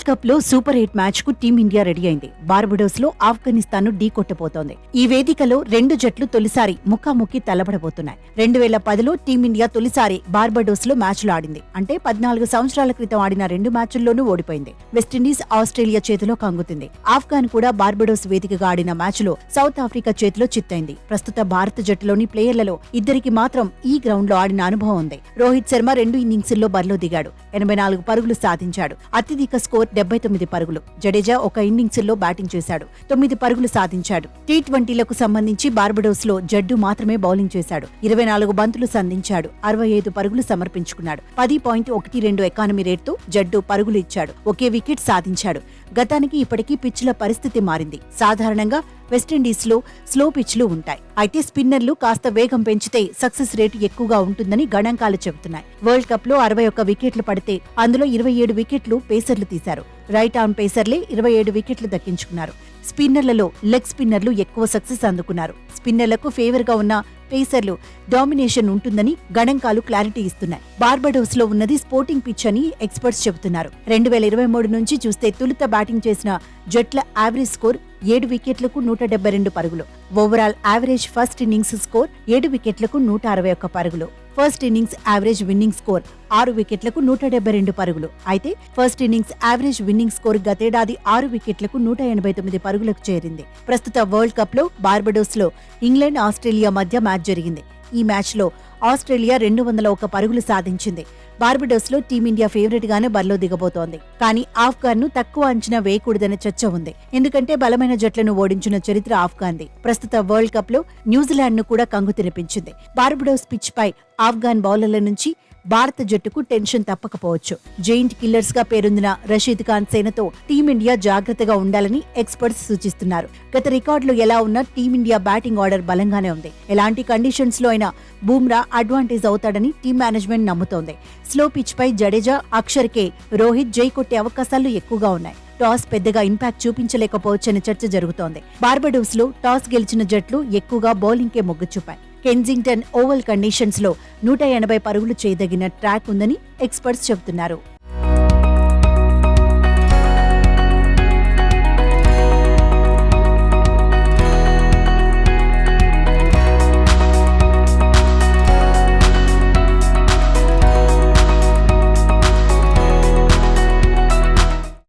World cup లో super 8 match కు team India ready అయింది. బార్బడోస్ లో ఆఫ్ఘనిస్తాన్ ను ఢీకొట్టబోతోంది. ఈ వేదికలో రెండు జట్లు తొలిసారి ముఖాముఖి తలపడబోతున్నాయి. 2010లో టీమిండియా తొలిసారి బార్బడోస్ లో మ్యాచ్లు ఆడింది. అంటే 14 సంవత్సరాల క్రితం ఆడిన 2 మ్యాచ్ల్లోనూ ఓడిపోయింది. వెస్టిండీస్ ఆస్ట్రేలియా చేతిలో కంగుతింది. ఆఫ్ఘాన్ కూడా బార్బడోస్ వేదికగా ఆడిన మ్యాచ్ లో సౌత్ ఆఫ్రికా చేతిలో చిత్తైంది. ప్రస్తుత భారత జట్టులోని ప్లేయర్లలో ఇద్దరికి మాత్రం ఈ గ్రౌండ్ లో ఆడిన అనుభవం ఉంది. రోహిత్ శర్మ 2 ఇన్నింగ్స్ల్లో బరిలో దిగాడు. 84 పరుగులు సాధించాడు. అత్యధిక స్కోర్ 79 పరుగులు. జడేజా ఒక ఇన్నింగ్స్లో బ్యాటింగ్ చేశాడు. 9 పరుగులు సాధించాడు. టీ20లకు సంబంధించి బార్బడోస్ లో జడ్డు మాత్రమే బౌలింగ్ చేశాడు. 24 బంతులు సంధించాడు. 65 పరుగులు సమర్పించుకున్నాడు. 10.12 ఎకానమీ రేట్తో జడ్డు పరుగులు ఇచ్చాడు. ఒకే వికెట్ సాధించాడు. గతానికి ఇప్పటికీ పిచ్ల పరిస్థితి మారింది. సాధారణంగా వెస్టిండీస్ లో స్లో పిచ్లు ఉంటాయి. అయితే స్పిన్నర్లు కాస్త వేగం పెంచితే సక్సెస్ రేటు ఎక్కువగా ఉంటుందని గణాంకాలు చెబుతున్నాయి. వరల్డ్ కప్ లో 61 వికెట్లు పడితే అందులో 27 వికెట్లు పేసర్లు తీశారు. రైట్ ఆర్మ్ పేసర్లే 27 వికెట్లు దక్కించుకున్నారు. స్పిన్నర్లలో లెగ్ స్పిన్నర్లు ఎక్కువ సక్సెస్ అందుకున్నారు. స్పిన్నర్లకు ఫేవర్ గా ఉన్న పేసర్లు డామినేషన్ ఉంటుందని గణాంకాలు క్లారిటీ ఇస్తున్నాయి. బార్బడోస్ లో ఉన్నది స్పోర్టింగ్ పిచ్ అని ఎక్స్పర్ట్స్ చెబుతున్నారు. 2023 నుంచి చూస్తే తొలుత బ్యాటింగ్ చేసిన జట్ల యావరేజ్ స్కోర్ 7 వికెట్లకు 172 పరుగులు. Overall average first innings score 7 వికెట్లకు 161 పరుగులు. First innings average winnowing score 6 వికెట్లకు 172 పరుగులు. అయితే first innings average winnowing score గతేడాది 6 వికెట్లకు 189 పరుగులకు చేరింది. ప్రస్తుత వరల్డ్ కప్ లో బార్బడోస్ లో ఇంగ్లాండ్ ఆస్ట్రేలియా మధ్య మ్యాచ్ జరిగింది. ఈ మ్యాచ్ లో ఆస్ట్రేలియా 201 పరుగులు సాధించింది. బార్బడోస్ లో టీమిండియా ఫేవరెట్ గానే బరిలో దిగబోతోంది. కానీ ఆఫ్ఘాన్ ను తక్కువ అంచనా వేయకూడదనే చర్చ ఉంది. ఎందుకంటే బలమైన జట్లను ఓడించిన చరిత్ర ఆఫ్ఘాన్ది. ప్రస్తుత వరల్డ్ కప్ లో న్యూజిలాండ్ ను కూడా కంగు తినిపించింది. బార్బడోస్ పిచ్ పై ఆఫ్ఘాన్ బౌలర్ల నుంచి భారత జట్టుకు టెన్షన్ తప్పకపోవచ్చు. జెయింట్ కిల్లర్స్ గా పేరొందిన రషీద్ ఖాన్ సేనతో టీమిండియా జాగ్రత్తగా ఉండాలని ఎక్స్పర్ట్స్ సూచిస్తున్నారు. గత రికార్డులు ఎలా ఉన్నా టీమిండియా బ్యాటింగ్ ఆర్డర్ బలంగానే ఉంది. ఎలాంటి కండిషన్స్ లో అయినా బూమ్రా అడ్వాంటేజ్ అవుతాడని టీం మేనేజ్మెంట్ నమ్ముతోంది. స్లో పిచ్ పై జడేజా, అక్షర్ కే, రోహిత్ జై కొట్టే అవకాశాలు ఎక్కువగా ఉన్నాయి. టాస్ పెద్దగా ఇంపాక్ట్ చూపించలేకపోవచ్చని చర్చ జరుగుతోంది. బార్బడోస్ లో టాస్ గెలిచిన జట్లు ఎక్కువగా బౌలింగ్ కే మొగ్గు చూపాయి. కెన్జింగ్టన్ ఓవల్ కండిషన్స్ లో 180 పరుగులు చేయదగిన ట్రాక్ ఉందని ఎక్స్పర్ట్స్ చెబుతున్నారు.